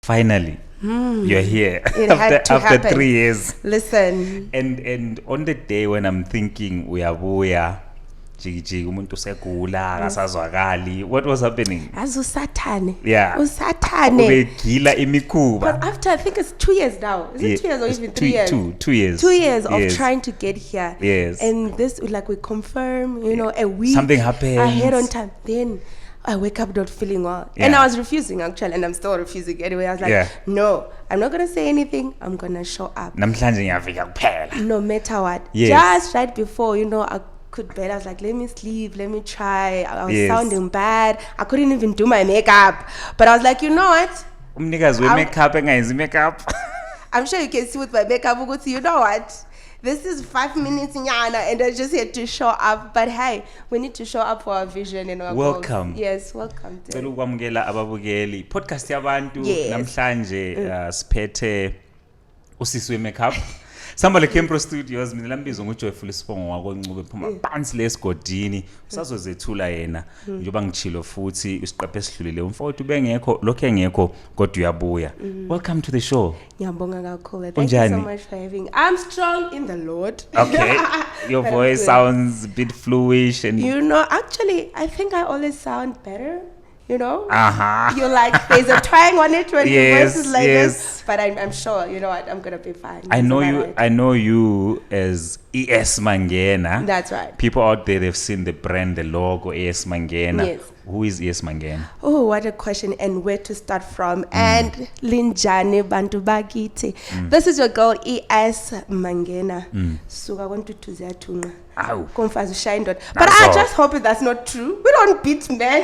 Finally, you're here It had to after happen. 3 years. Listen. And on the day when I'm thinking uyabuya jiki umuntu segula akasazwakali, what was happening? As usathane. Yeah. Usathane. Ubegila imikhuba. But after, I think it's 2 years now. Is it 2 years or it's even 3 years? 2 years. 2 years of Yes. trying to get here. Yes. And this, like, we confirm, a week. Something happens. Ahead on time. Then I wake up not feeling well. Yeah. And I was refusing, actually, and I'm still refusing anyway. I was like, no, I'm not going to say anything. I'm going to show up. Namhlanje ngiyafika kuphela. No matter what. Yes. Just right before, I could bed. I was like, let me sleep, let me try. I was sounding bad. I couldn't even do my makeup. But I was like, you know what? Umnikazi we-makeup engayenzi makeup. I'm sure you can see with my makeup, you know what? This is 5 minutes nyana, and I just had to show up. But hey, we need to show up for our vision and our Welcome. goals. Yes, welcome. Cela ukwamukela ababukeli. Podcast Yabantu Yes. namhlanje siphethe usisi we-makeup. Sihamba le Campro Studios, mina lambizo nguJoyful Sibongo wakwencube phuma phansi lesigodini. Usazozethula yena njengoba ngichilo futhi isiqephe esidlulile. Umfowethu bengekho, lokho engekho kodwa uyabuya. Welcome to the show. Ngiyabonga kakhulu. Thank you so much for having me. I'm strong in the Lord. Okay. Your voice sounds a bit fluish and actually, I think I always sound better. Uh-huh. You're like, there's a twang on it when your voice is like yes. this. But I'm sure, you know what, I'm going to be fine. I know you as ES Mangena. That's right. People out there, they've seen the brand, the logo, ES Mangena. Yes. Who is ES Mangena? Oh, what a question, and where to start from. And Linjani Bantu Bagiti. This is your girl, ES Mangena. So I want to tunga. Ow. Shine dot. But I just hope that's not true. We don't beat men.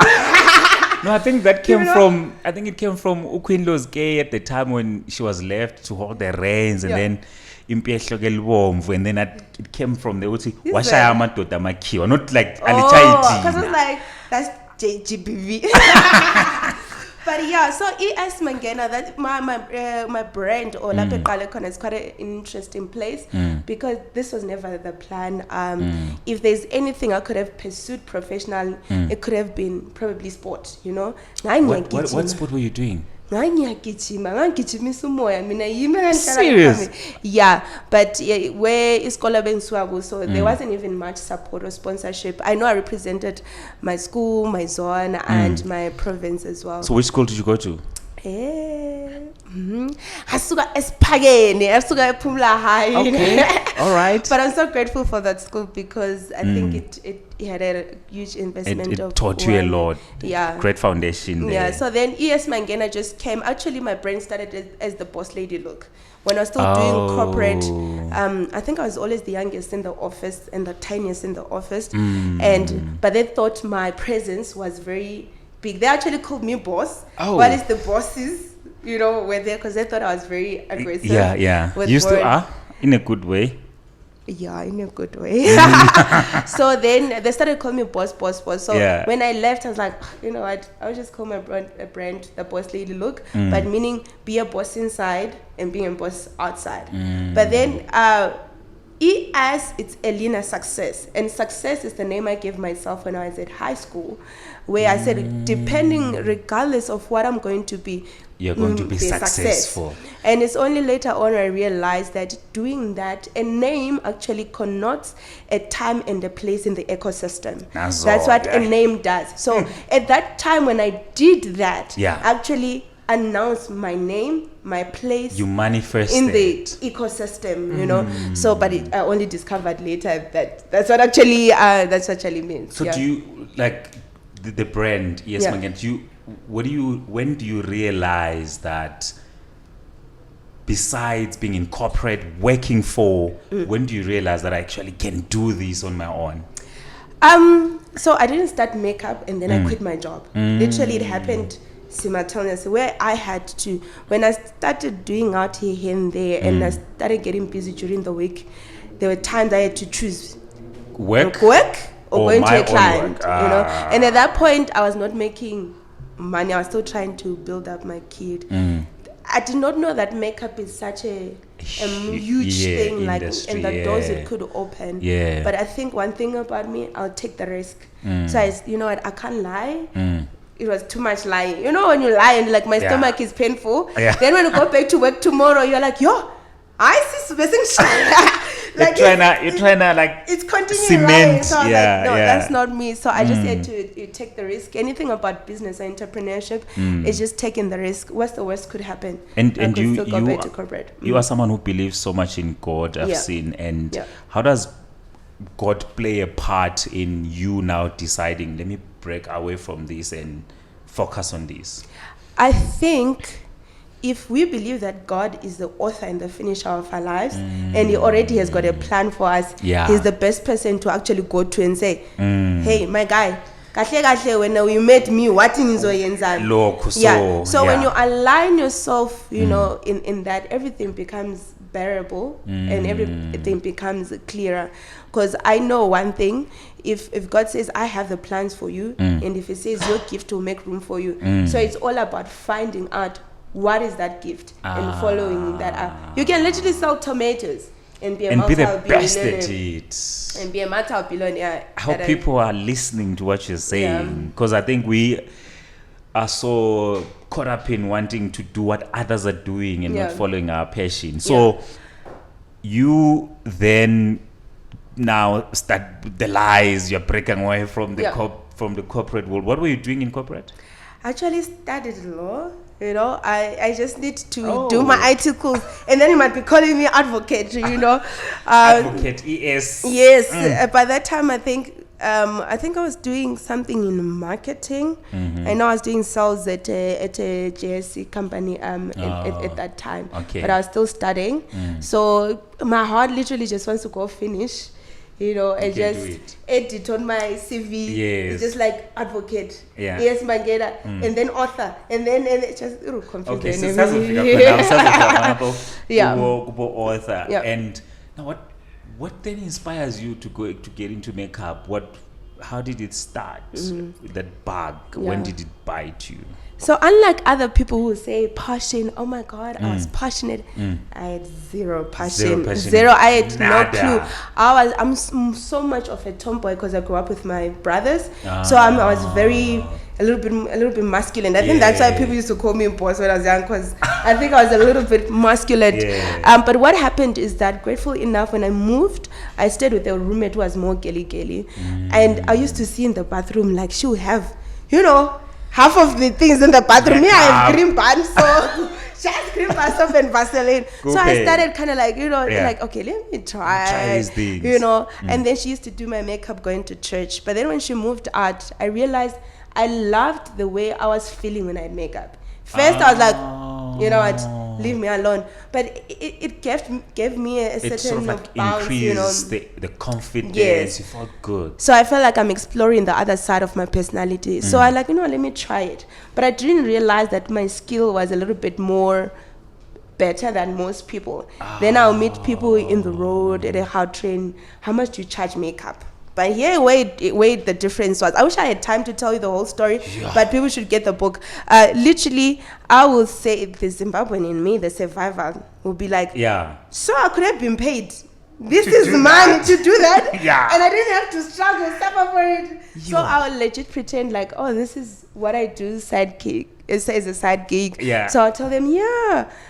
No, I think that came from, I think it came from Ukwinlo's gay at the time when she was left to hold the reins and then and then it came from the uthi washaya amadoda amakhiwa, not like alichaiti. Because it's like, that's JGBV. But yeah, so ES Mangena, that my brand or Lapeqalekon is quite an interesting place because this was never the plan. If there's anything I could have pursued professionally, it could have been probably sport, What sport were you doing? Serious? Yeah, but where is Swabu, so there wasn't even much support or sponsorship. I know I represented my school, my zone, and my province as well. So which school did you go to? Asuka Espageni, Asuka Pumla High. Okay, all right. But I'm so grateful for that school because I think it had a huge investment. It taught you a lot. Yeah. Great foundation there. Yeah, so then ES Mangena just came. Actually, my brand started as the boss lady look. When I was still doing corporate, I think I was always the youngest in the office and the tiniest in the office. But they thought my presence was very big. They actually called me boss. What is the bosses? Were there because they thought I was very aggressive. Yeah. You still are in a good way. Yeah, in a good way. So then they started calling me boss. So when I left, I was like, you know what? I'll just call my brand the boss lady look, but meaning be a boss inside and being a boss outside. But then ES, it's Elena Success. And Success is the name I gave myself when I was at high school, where I said, depending, regardless of what I'm going to be, you're going to be successful. And it's only later on I realized that doing that, a name actually connotes a time and a place in the ecosystem. That's what a name does. So at that time when I did that, actually announced my name, my place. You manifested in the ecosystem, So, but I only discovered later that that's what actually means. So do you like the brand? Yes, Mangena. When do you realize that besides being in corporate, working for, when do you realize that I actually can do this on my own? So I didn't start makeup and then I quit my job. Literally, it happened simultaneously where I had to, when I started doing out here and there and I started getting busy during the week, there were times I had to choose work or going to a client, And at that point, I was not making money. I was still trying to build up my kid. I did not know that makeup is such a huge thing, like, and the doors it could open. But I think one thing about me, I'll take the risk. So you know what, I can't lie. it was too much lying. You know, when you lie and like my stomach is painful. Yeah. Then when you go back to work tomorrow, you're like, yo, I see like you're trying to like it's continuing cement. lying. So I was like, no, that's not me. So I just had to take the risk. Anything about business or entrepreneurship is just taking the risk. What's the worst could happen? And you still go back to corporate. You are someone who believes so much in God. I've seen. And how does God play a part in you now deciding, let me break away from this and focus on this? I think if we believe that God is the author and the finisher of our lives, and He already has got a plan for us, He's the best person to actually go to and say, hey, my guy, when you met me, what in So when you align yourself, you know, in that, everything becomes bearable and everything becomes clearer. Because I know one thing, if God says I have the plans for you, and if He says your gift will make room for you, so it's all about finding out what is that gift and following that up. You can literally sell tomatoes and be a the best at it, and be a multi-billionaire. I hope people are listening to what you're saying, because I think we are so caught up in wanting to do what others are doing and not following our passion. So you then now start the lies, you're breaking away from the from the corporate world. What were you doing in corporate? Actually studied law. You know, I just need to do my IT course, and then you might be calling me advocate. You know, advocate ES. Yes, by that time I think I was doing something in marketing. I know I was doing sales at a JSC company at that time. Okay. But I was still studying, so my heart literally just wants to go finish. You know, I just edit on my CV. Yes. It's just like advocate. Yeah. Yes, Mangena. And then author. And then it's just confusing. Okay, so author. Yeah. And now what then inspires you to get into makeup? How did it start? That bug? When did it bite you? So unlike other people who say passion, oh my God, I was passionate. I had zero passion. I had no clue. I'm so much of a tomboy because I grew up with my brothers. So I was a little bit masculine. I think that's why people used to call me boss when I was young, because I think I was a little bit masculine. But what happened is that, grateful enough, when I moved, I stayed with a roommate who was more girly. And I used to see in the bathroom, like, she would have, you know, half of the things in the bathroom. Me, I have green pants, so she has green pants and Vaseline. So I started kind of like, you know, like, okay, let me try these things. You know. And then she used to do my makeup going to church. But then when she moved out, I realized I loved the way I was feeling when I had makeup. First, I was like, you know what, leave me alone. But it gave me a certain sort of like bounce, increased, you know, the confidence. Yes. You felt good. So I felt like I'm exploring the other side of my personality. So I like, you know, let me try it. But I didn't realize that my skill was a little bit more better than most people. Then I'll meet people in the road at a hard train. How much do you charge makeup? But here, where the difference was. I wish I had time to tell you the whole story, but people should get the book. Literally, I will say the Zimbabwean in me, the survivor, will be like, so I could have been paid. This is money to do that. And I didn't have to struggle, suffer for it. So I will legit pretend like, oh, this is what I do, side gig. It says a side gig. So I'll tell them,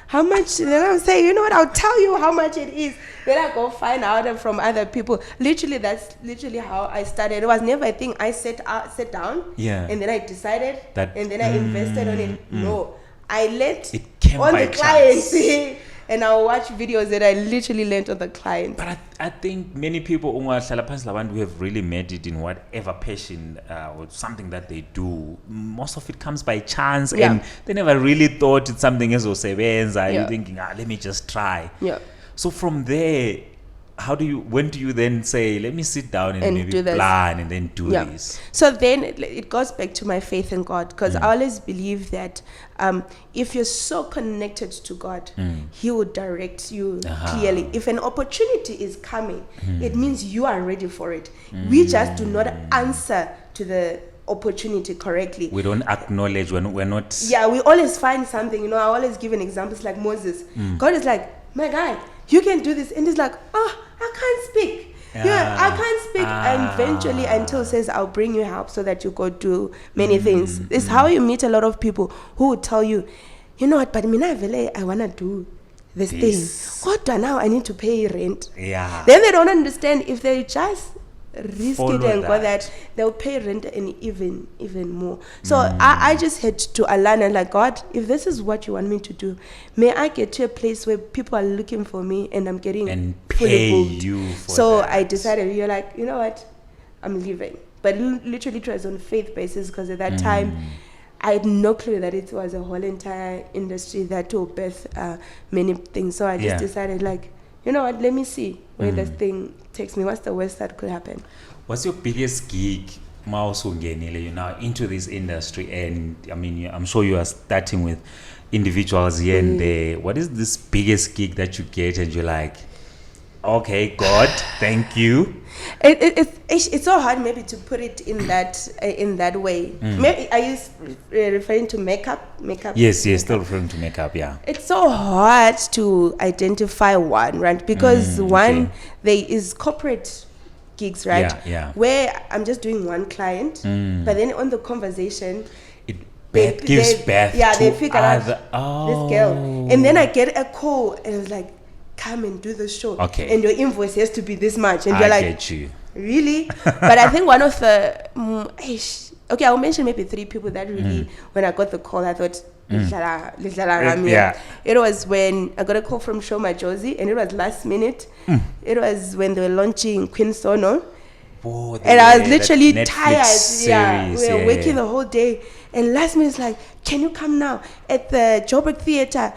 how much? Then I'll say, you know what, I'll tell you how much it is. Then I go find out from other people. Literally, that's literally how I started. It was never a thing I sat down and then I decided that, and then I invested on it. No, I let it came on by the clients. And I'll watch videos that I literally learned on the client. But I think many people who have really made it in whatever passion or something that they do, most of it comes by chance, and they never really thought it's something as you're thinking, let me just try. So from there, when do you then say, let me sit down and maybe plan and then do this? So then it goes back to my faith in God, because I always believe that if you're so connected to God, He will direct you clearly. If an opportunity is coming, it means you are ready for it. We just do not answer to the opportunity correctly. We don't acknowledge when we're not. We always find something. You know, I always give an example. It's like Moses. God is like, my guy, you can do this. And he's like, I can't speak. Yeah, I can't speak and eventually until says I'll bring you help so that you go do many things. It's how you meet a lot of people who will tell you, you know what, but mina vele I wanna do this thing. What now I need to pay rent. Yeah. Then they don't understand if they just risk Follow it and go that. that they'll pay rent and even more. So I just had to align and like, God, if this is what you want me to do, may I get to a place where people are looking for me and I'm getting And fully pay booked. you for So that. I decided, you're like, you know what, I'm leaving. But literally it was on faith basis because at that time I had no clue that it was a whole entire industry that will birth many things. So I just decided like, you know what, let me see where this thing takes me. What's the worst that could happen? What's your biggest gig, Mausungenile? You're now into this industry, and I mean, I'm sure you are starting with individuals here and there. What is this biggest gig that you get, and you're like, okay, God, thank you? It's so hard maybe to put it in that way. Maybe are you referring to makeup? Yes, still referring to makeup, yeah. It's so hard to identify one, right? Because there is corporate gigs, right? Yeah. Where I'm just doing one client, but then on the conversation, Gives birth they to figure out other. this girl, and then I get a call and it's like, come and do the show. Okay. And your invoice has to be this much. And I you're like, get you. Really? But I think one of the okay, I'll mention maybe 3 people that really when I got the call I thought it was when I got a call from Show My Josie and it was last minute. It was when they were launching Queen Sono. And I was literally tired. Series, We were working the whole day. And last minute, it's like, can you come now at the Joburg Theatre?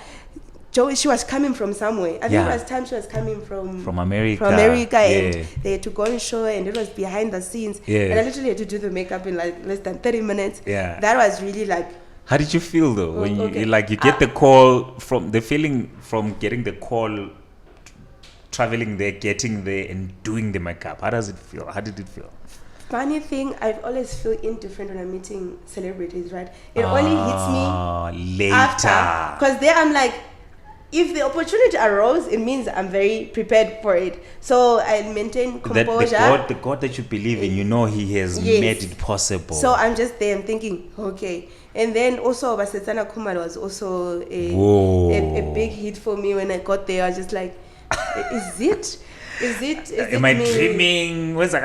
She was coming from somewhere. I think it was time she was coming from America. And they had to go and show her, and it was behind the scenes. And I literally had to do the makeup in like less than 30 minutes. That was really like. How did you feel though when you get the call, from the feeling from getting the call, traveling there, getting there, and doing the makeup? How does it feel? How did it feel? Funny thing, I always feel indifferent when I'm meeting celebrities, right? It only hits me later. Because there I'm like, if the opportunity arose, it means I'm very prepared for it. So I maintain composure. The God that you believe in, you know He has made it possible. So I'm just there, I'm thinking, okay. And then also Vasetsana Kumar was also a big hit for me when I got there. I was just like, is it? Am I dreaming? Where's the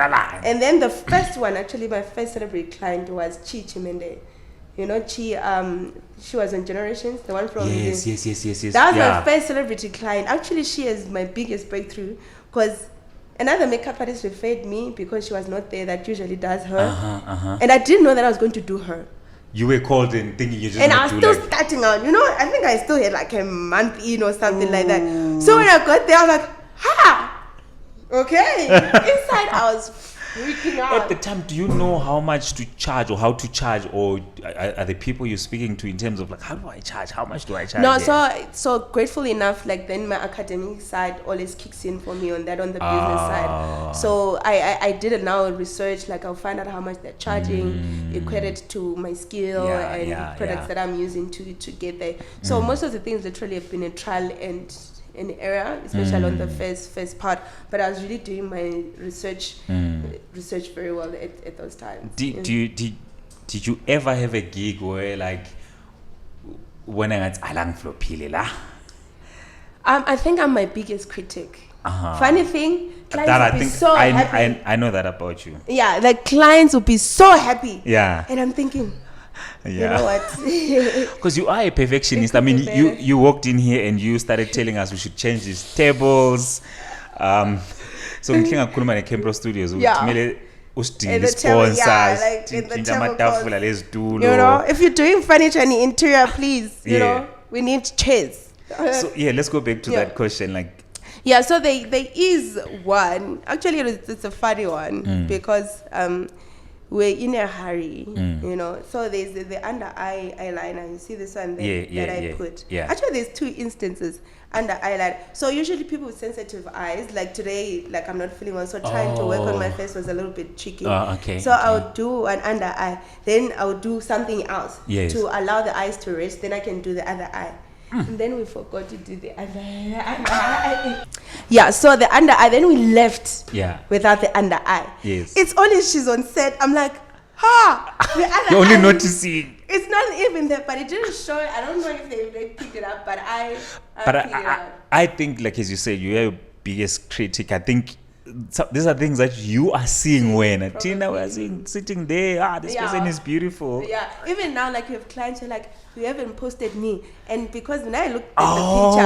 And then the first one, actually my first celebrity client was Chi Chimende. You know, Chi, she was on Generations, the one from... Yes. That was my first celebrity client. Actually, she is my biggest breakthrough because another makeup artist referred me because she was not there that usually does her. And I didn't know that I was going to do her. You were called and thinking you just and I was still starting out. You know, I think I still had like a month in or something like that. So when I got there, I was like, okay. Inside, I was freaking out. At the time, do you know how much to charge or how to charge, or are the people you're speaking to in terms of like, how do I charge? How much do I charge? No, so gratefully enough, like then my academic side always kicks in for me on the business side. So I did it now research, like I'll find out how much they're charging, equated to my skill and products that I'm using to get there. So most of the things literally have been a trial and error, especially on the first part. But I was really doing my research very well at those times. Did you ever have a gig where like when I got alang flopile la? I think I'm my biggest critic. Funny thing, clients that will be so happy. I know that about you. Yeah, like clients will be so happy. Yeah. And I'm thinking, you know what? Because you are a perfectionist. I mean, you walked in here and you started telling us we should change these tables. So ngikhinga kukhuluma ne Campro Studios ukuthi usidinga sponsors, amatafula lezitulo. You know, if you're doing furniture and interior, please, you know, we need chairs. So let's go back to that question. Like, so there is one. Actually, it's a funny one because we're in a hurry, you know. So there's the under eye eyeliner. You see this one there that I put. Actually, there's 2 instances under eyeliner. So usually people with sensitive eyes, like today, like I'm not feeling well, so trying to work on my face was a little bit tricky. So I would do an under eye, then I would do something else to allow the eyes to rest. Then I can do the other eye. And then we forgot to do the under eye. Yeah, so the under eye, then we left without the under eye. Yes. It's only she's on set. I'm like, the other You're only eye, noticing. It's not even there, but it didn't show it. I don't know if they picked it up, but I picked it up. I think, like as you said, you're your biggest critic. I think these are things that you are seeing when Tina was sitting there. This person is beautiful. Yeah, even now, like you have clients who are like, you haven't posted me, and because when I look at the picture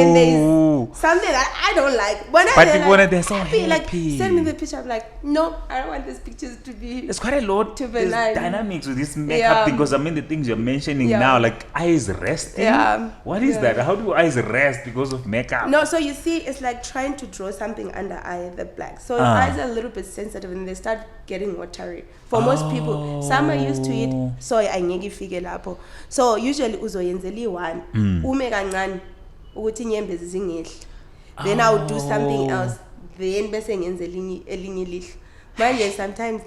and there's something that I don't like, they're so happy. Like, send me the picture. I'm like, no, I don't want these pictures to be. There's quite a lot of dynamics with this makeup thing, because I mean the things you're mentioning now, like eyes resting. Yeah. What is that? How do eyes rest because of makeup? No, so you see, it's like trying to draw something under eye, the black. So your eyes are a little bit sensitive and they start getting watery. For most people, some are used to it, so I ngeke figure lapho. So usually uzoyenzeli one, ume kancane ukuthi inyembezi zingehli. Then I would do something else. Then bese ngenze elinye lihlo. Manje sometimes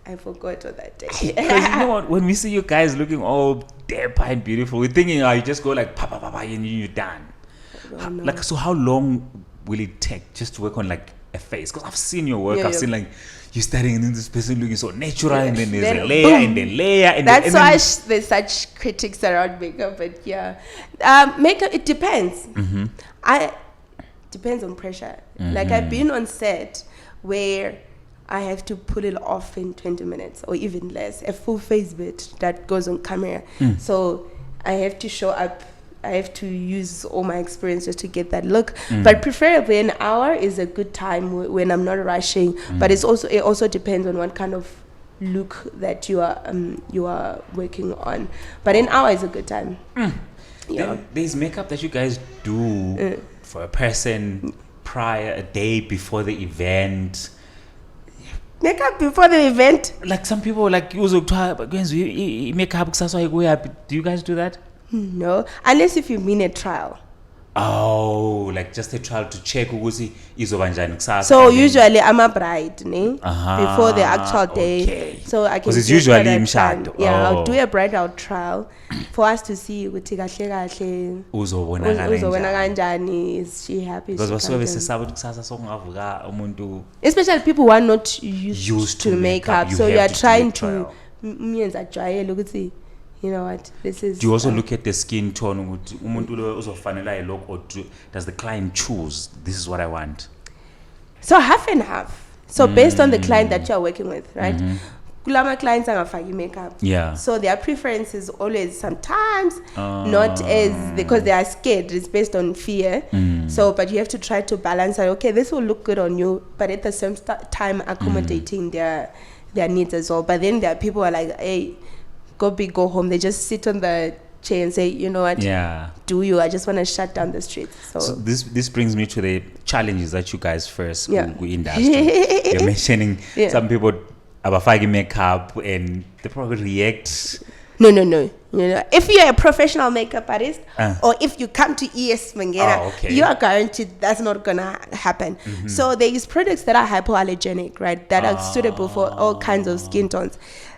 I forgot on that day. Because you know what, when we see you guys looking all dapper and beautiful, we're thinking, you just go like pa pa pa pa and you're done. Like, so how long will it take just to work on like a face? Because I've seen your work. I've seen like you starting and then this person looking so natural, and then there's a layer and then layer, and that's then, why there's such critics around makeup. But makeup, it depends. Depends on pressure. Like I've been on set where I have to pull it off in 20 minutes or even less, a full face bit that goes on camera. So I have to show up. I have to use all my experience just to get that look. But preferably an hour is a good time when I'm not rushing. But it also depends on what kind of look that you are working on. But an hour is a good time. Yeah. There's makeup that you guys do for a person a day before the event. Makeup before the event? Like some people like makeup. Do you guys do that? No, unless if you mean a trial. Oh, like just a trial to check ukuthi izobanjani kusasa. So usually I'm a bride, before the actual day. Okay. So I can. Because it's usually imshado. Yeah, I'll do a bridal trial for us to see ukuthi kahle kahle uzobona kanjani, is she happy? Because basuke besesaba kusasa sokungavuka umuntu. Especially people who are not used to makeup. So you are trying to uyenza jwayele ukuthi, you know what, this is. Do you also look at the skin tone? Or does the client choose, this is what I want? So half and half. So based on the client that you are working with, right? Kulama clients angafaki makeup. Yeah. So their preference is always sometimes not as, because they are scared. It's based on fear. So, but you have to try to balance it. Okay, this will look good on you, but at the same time accommodating their needs as well. But then there are people who are like, hey, go big, go home. They just sit on the chair and say, you know what? Yeah. I just want to shut down the streets. So this brings me to the challenges that you guys face in industry. You're mentioning some people abafaki makeup and they probably react. No. You know, if you're a professional makeup artist or if you come to ES Mangena, you are guaranteed that's not gonna happen. So there is products that are hypoallergenic, right? That are suitable for all kinds of skin tones.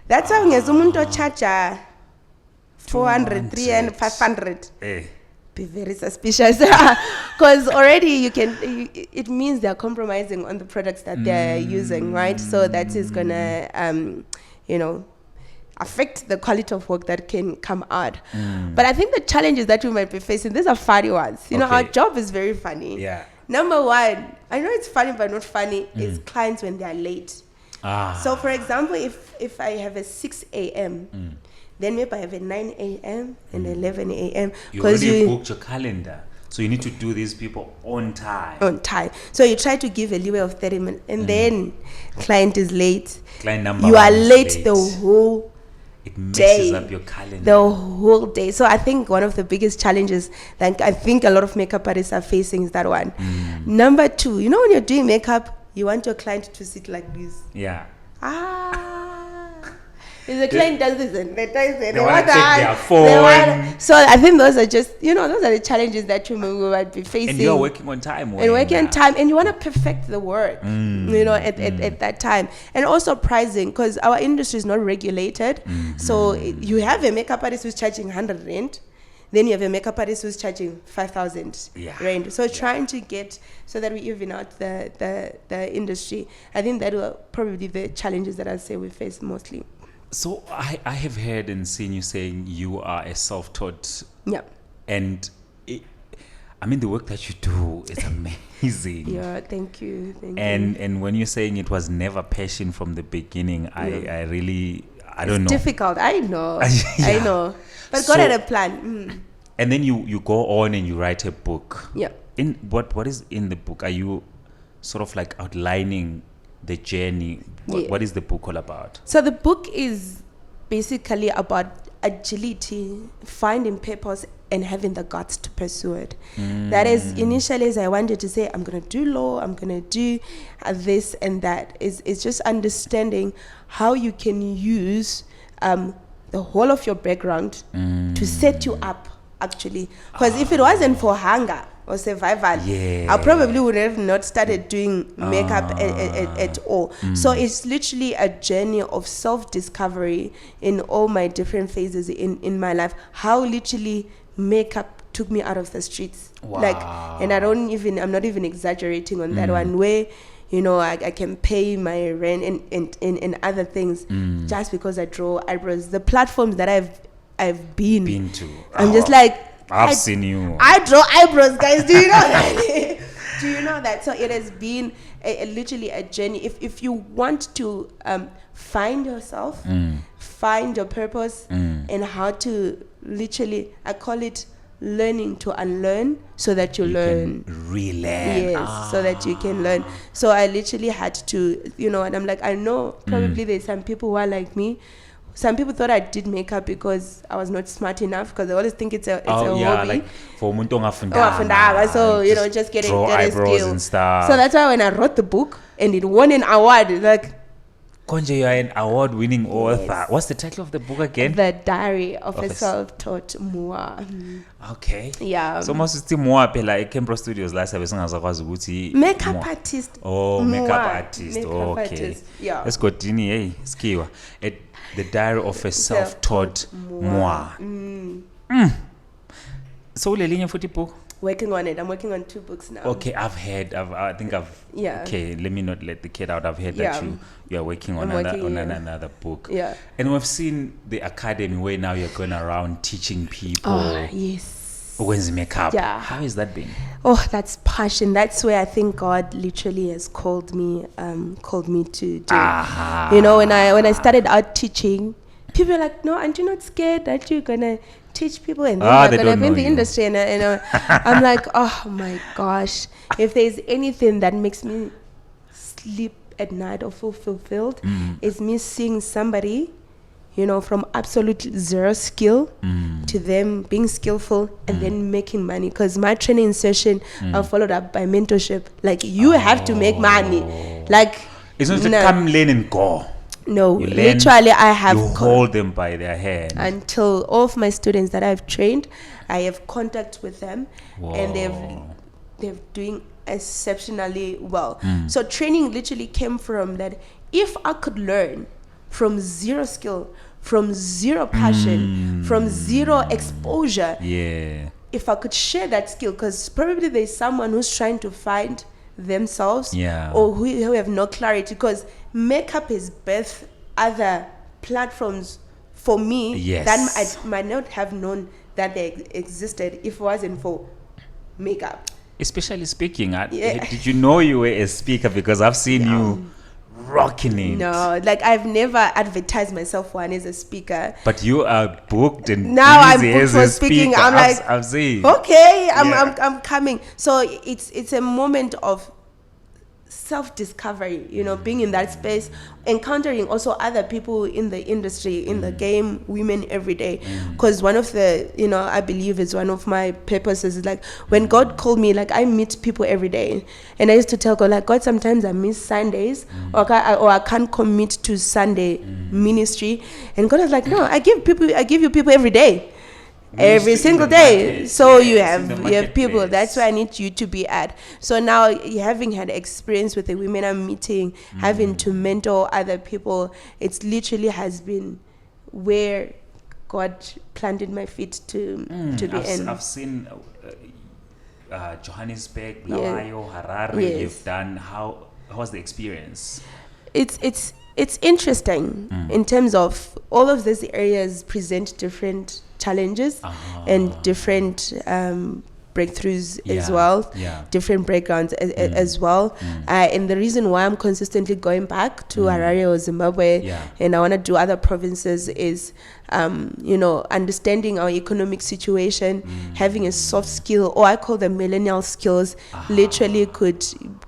That's why umuntu charge 400, 300, 500. Be very suspicious because already it means they're compromising on the products that they're using, right? So that is gonna affect the quality of work that can come out. But I think the challenges that we might be facing, these are funny ones. You know, our job is very funny. Yeah. Number one, I know it's funny but not funny, is clients when they are late. So for example, if I have a 6 a.m., then maybe I have a 9 a.m. and 11 a.m. You already booked your calendar. So you need to do these people on time. So you try to give a leeway of 30 minutes and then client is late. Client number you are late the whole it messes up your calendar. The whole day. So I think one of the biggest challenges that I think a lot of makeup artists are facing is that one. Number two, you know when you're doing makeup, you want your client to sit like this. Yeah. If the client does this and they want to check their phone. So I think those are just, those are the challenges that you might be facing. And you're working on time. And you want to perfect the work, at that time. And also pricing, because our industry is not regulated. So you have a makeup artist who's charging 100 rand. Then you have a makeup artist who's charging 5,000 Yeah. rand. So trying to get so that we even out the industry. I think that will probably be the challenges that I say we face mostly. So I have heard and seen you saying you are a self-taught, Yeah. and I mean the work that you do is amazing. Yeah, thank you. And when you're saying it was never passion from the beginning, I really don't know. It's difficult. I know. Yeah. I know. But God So- had a plan. And then you go on and you write a book. Yeah. In what is in the book? Are you sort of like outlining the journey? Yeah. What is the book all about? So the book is basically about agility, finding purpose, and having the guts to pursue it. That is, initially, as I wanted to say, I'm going to do law, I'm going to do this and that. It's just understanding how you can use the whole of your background to set you up, actually. Because if it wasn't for hunger or survival, Yeah. I probably would have not started doing makeup at all. So it's literally a journey of self-discovery in all my different phases in my life. How literally makeup took me out of the streets. Wow. Like, and I'm not even exaggerating on that one, where, you know, I can pay my rent and other things just because I draw eyebrows. The platforms that I've been to. I'm just like, I've seen you. I draw eyebrows, guys. Do you know that? Do you know that? So it has been literally a journey. If you want to find yourself, find your purpose, and how to literally, I call it learning to unlearn so that you learn. Can relearn. Yes, so that you can learn. So I literally had to, you know, and I'm like, I know probably there's some people who are like me. Some people thought I did makeup because I was not smart enough, because they always think it's a hobby. Like for umuntu ongafundanga, So, you know, just getting draw get a eyebrows skill. and stuff. So that's why when I wrote the book and it won an award, it's like Konje, you are an award-winning author. What's the title of the book again? The Diary of a Self-Taught MUA. Okay. Yeah. So masithi MUA phela eCampro Studios la sabe singazakwazi ukuthi Makeup MUA. artist. Oh, makeup MUA. artist. Makeup Okay. artist. Yeah. Esigodini hey skiwa. The Diary of a Self-Taught MUA. So ulelinye futhi book? Working on it. I'm working on 2 books now. Okay, I think I've. Yeah. Okay, let me not let the cat out. I've heard Yeah. that you are working on another book. Yeah. And we've seen the academy where now you're going around teaching people. Oh, yes. When's makeup? Yeah. How has that been? Oh, that's passion. That's where I think God literally has called me to do. You know, when I started out teaching, people are like, "No, aren't you not scared that you're gonna teach people and then you're gonna be in the industry?" And I'm like, oh my gosh, if there's anything that makes me sleep at night or feel fulfilled, it's me seeing somebody, you know, from absolute zero skill to them being skillful and then making money. Because my training session are followed up by mentorship. Like, you have to make money. Like, it's not to come learn and go. No, You learn, literally, I have you hold them by their hand. until all of my students that I've trained, I have contact with them, and they're doing exceptionally well. So training literally came from that. If I could learn from zero skill, from zero passion, from zero exposure, Yeah. if I could share that skill, because probably there's someone who's trying to find themselves, Yeah. or who have no clarity, because makeup is birth other platforms for me Yes. that I might not have known that they existed if it wasn't for makeup. Especially speaking, Yeah. did you know you were a speaker? Because I've seen you rocking it. No, like, I've never advertised myself one as a speaker. But you are booked and Now I'm busy booked as for a speaking. speaker. I'm like, I've seen. Okay, Yeah. I'm coming. So it's a moment of self-discovery, you know, being in that space, encountering also other people in the industry, in the game, women every day. Because one of the, you know, I believe it's one of my purposes is like, when God called me, like, I meet people every day, and I used to tell God, like, God, sometimes I miss Sundays, or I can't commit to Sunday ministry, and God was like, no, I give you people every day. Every single day. So you have people. That's where I need you to be at. So now, having had experience with the women I'm meeting, having to mentor other people, it's literally has been where God planted my feet to be in. I've seen Johannesburg, Bulawayo, Harare. Yes. You've done. How was the experience? It's interesting in terms of all of these areas present different challenges and different breakthroughs as well, different backgrounds as well. And the reason why I'm consistently going back to Harare or Zimbabwe and I want to do other provinces is, understanding our economic situation, having a soft skill, or I call them millennial skills, literally could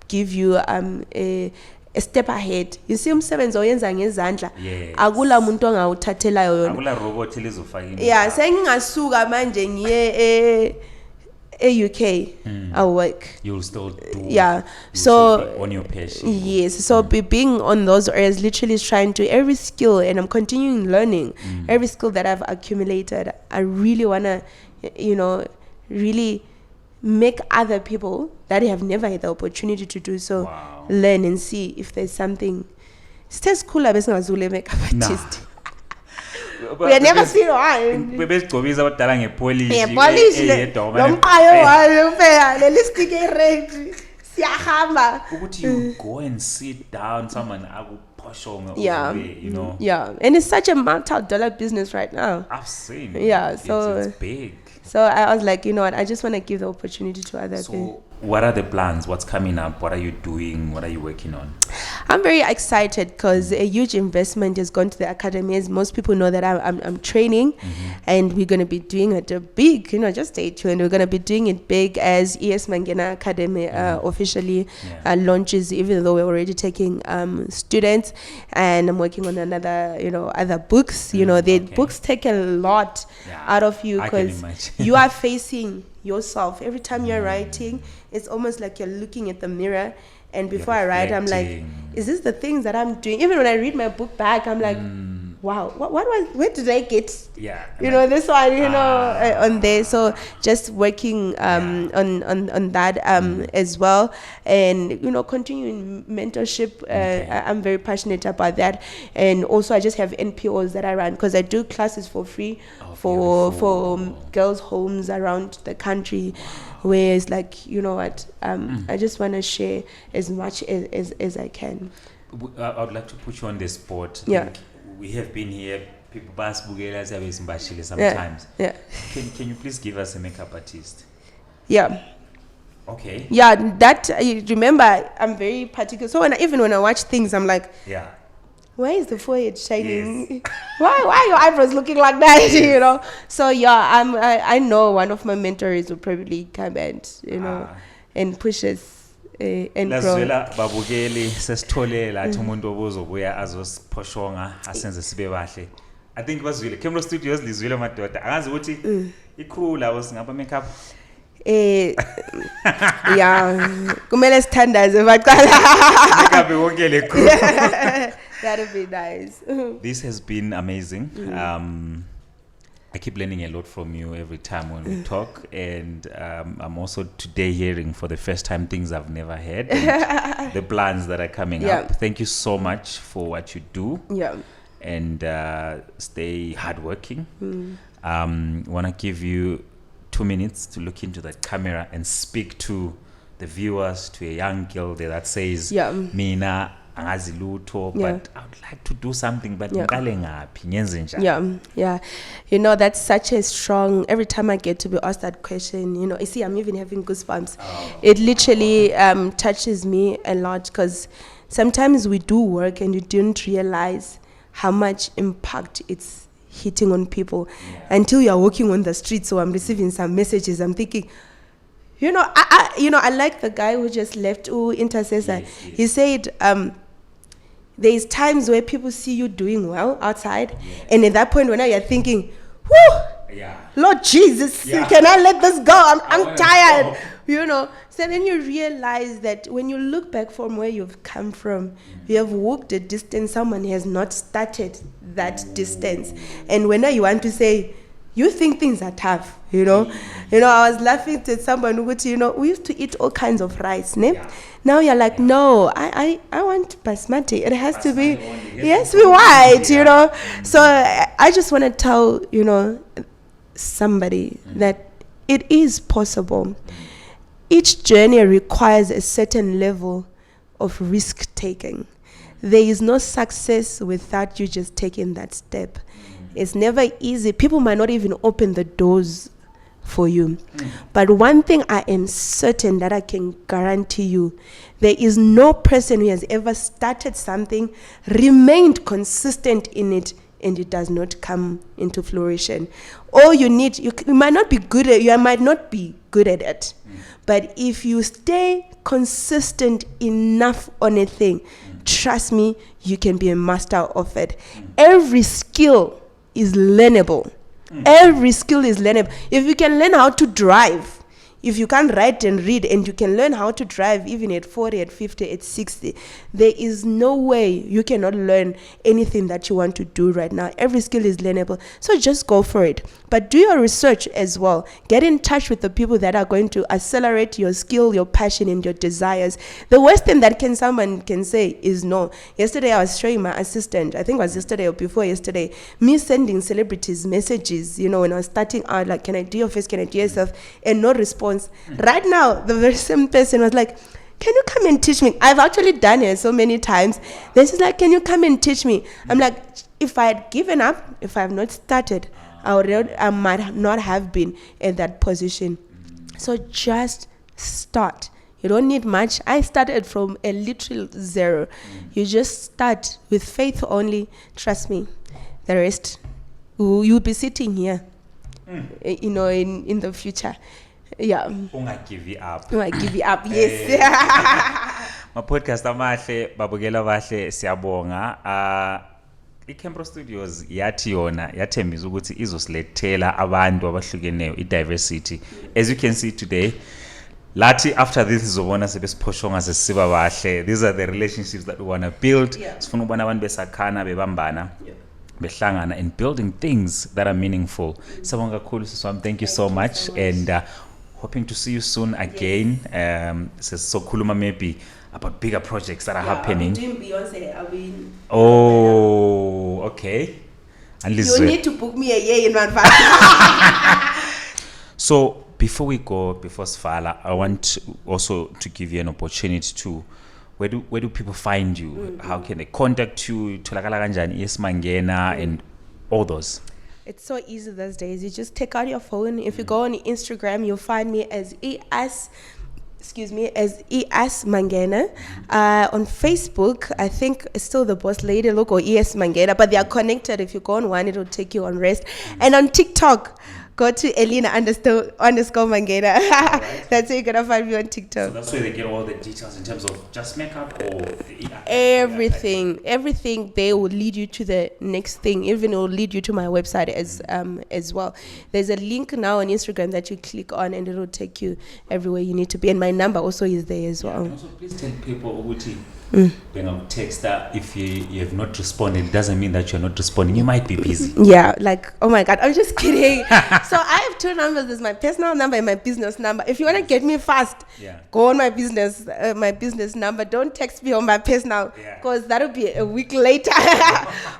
give you a step ahead. You see umsebenzi oyenza ngezandla akula umuntu ongawuthathela yona. Akula robot elizofaka. Yeah, sengingasuka manje ngiye UK, I'll work. You'll still do. Yeah. So on your passion. Yes. So being on those areas, literally is trying to every skill, and I'm continuing learning every skill that I've accumulated. I really wanna, really make other people that have never had the opportunity to do so learn and see if there's something. Stays cool, abesingazule makeup artist. We had never seen one. Bebegcobisa abadala ngepolish. Polish lomqayo wayo phela lelistic red siyahamba. Ukuthi you go and sit down someone akuphoshonga away, Yeah, and it's such a multi-dollar business right now. I've seen. Yeah, so it's big. So I was like, you know what, I just want to give the opportunity to other people. What are the plans? What's coming up? What are you doing? What are you working on? I'm very excited because a huge investment has gone to the academy. As most people know that I'm training, and we're going to be doing it big. Just stay tuned. We're going to be doing it big as ES Mangena Academy officially launches. Even though we're already taking students, and I'm working on another, other books. The books take a lot out of you because you are facing yourself every time you're writing. It's almost like you're looking at the mirror, and before I write, I'm like, is this the things that I'm doing? Even when I read my book back, I'm like, wow, where did I get this one, on there. So just working on that as well, and continuing mentorship. I'm very passionate about that, and also I just have NPOs that I run because I do classes for free for girls' homes around the country, where it's like, I just want to share as much as I can. I would like to put you on the spot. We have been here. People sometimes. Yeah. Can you please give us a makeup artist? Yeah. Okay. Yeah, that you remember. I'm very particular. So even when I watch things, I'm like, why is the forehead shining? Yes. Why are your eyebrows looking like that? Yes. So I know one of my mentors will probably come and push us. Lazwela babukeli sesitholela athi umuntu obuzobuya azosiphoshonga asenze sibe bahle. I think bazwile Campro Studios lizwile madoda angazi ukuthi icrew lawo singaba makeup kumele sithandaze baqala makeup wonke le crew. That'd be nice. This has been amazing. I keep learning a lot from you every time when we talk, and I'm also today hearing for the first time things I've never heard, and the plans that are coming up. Thank you so much for what you do. And stay hardworking. Want to give you 2 minutes to look into the camera and speak to the viewers, to a young girl there that says, Mina angazi lutho, but I would like to do something, but ngqale ngaphi ngenze njani? That's such a strong, every time I get to be asked that question, you see I'm even having goosebumps. It literally touches me a lot because sometimes we do work and you don't realize how much impact it's hitting on people until you're walking on the street. So I'm receiving some messages, I'm thinking, I like the guy who just left, Intercessor. He said, there's times where people see you doing well outside, and at that point when you're thinking, whoo, Lord Jesus, can I let this go? I'm tired, So then you realize that when you look back from where you've come from, you have walked a distance, someone has not started that distance. And when you want to say, you think things are tough, you know. You know, I was laughing to someone who would, you know, we used to eat all kinds of rice, ne? Yeah. Now you're like, no, I want basmati. It has to be, yes, be white, you know. So I just want to tell, you know, somebody that it is possible. Each journey requires a certain level of risk taking. There is no success without you just taking that step. It's never easy. People might not even open the doors for you. But one thing I am certain that I can guarantee you, there is no person who has ever started something, remained consistent in it, and it does not come into fruition. All you need, you might not be good at, you might not be good at it, but if you stay consistent enough on a thing, trust me, you can be a master of it. Every skill is learnable. Every skill is learnable. If you can learn how to drive, if you can write and read, and you can learn how to drive even at 40, at 50, at 60, there is no way you cannot learn anything that you want to do right now. Every skill is learnable. So just go for it. But do your research as well. Get in touch with the people that are going to accelerate your skill, your passion, and your desires. The worst thing that someone can say is no. Yesterday I was showing my assistant, I think it was yesterday or before yesterday, me sending celebrities messages, you know, when I was starting out, like, can I do your face, can I do yourself, and no response. Right now, the very same person was like, can you come and teach me? I've actually done it so many times. Then she's like, can you come and teach me? I'm like, if I had given up, if I have not started, I might not have been in that position. So just start. You don't need much. I started from a literal zero. You just start with faith only. Trust me. The rest, you'll be sitting here, you know, in the future. Yeah. Give you up. Give you up. Yes. My podcast amahle babukela bahle siyabonga. Icampro Studios yathi yona yathembisa ukuthi izosilethela abantu abahlukeneyo idiversity. As you can see today, lathi after this izobona sebesiphoshonga sesiba bahle. These are the relationships that we want to build. Sifuna ubona abantu besakhana bebambana. Behlangana and building things that are meaningful. Sabonga kakhulu siswami, thank you so much, and hoping to see you soon again. So khuluma maybe about bigger projects that are happening. I'm doing Beyonce. Oh, okay. And you need to book me a year in advance. So before we go, before Sfala, I want also to give you an opportunity to, where do people find you? How can they contact you? Tholakala kanjani Mangena and all those. It's so easy these days. You just take out your phone. If you go on Instagram, you'll find me as ES Mangena. On Facebook, I think it's still the Boss Lady look or ES Mangena, but they are connected. If you go on one, it'll take you on rest. And on TikTok, go to Elina__ Mangena. Right. That's where you're gonna find me on TikTok. So that's where they get all the details in terms of just makeup or everything. They will lead you to the next thing. Even it will lead you to my website as well. There's a link now on Instagram that you click on, and it will take you everywhere you need to be. And my number also is there as well. And also, please tell people Uguti. Text that if you have not responded, it doesn't mean that you're not responding. You might be busy. Yeah, like, oh my God, I'm just kidding. So I have two numbers. There's my personal number and my business number. If you want to get me fast, go on my business number. Don't text me on my personal, because that'll be a week later.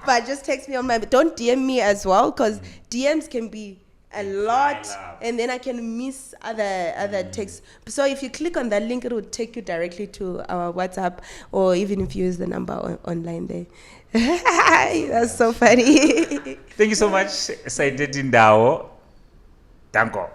But just text me on my, don't DM me as well, because DMs can be a lot, and then I can miss other texts. So if you click on that link, it will take you directly to our WhatsApp, or even if you use the number online there. That's so funny. Thank you so much, Saidetindao. Danko.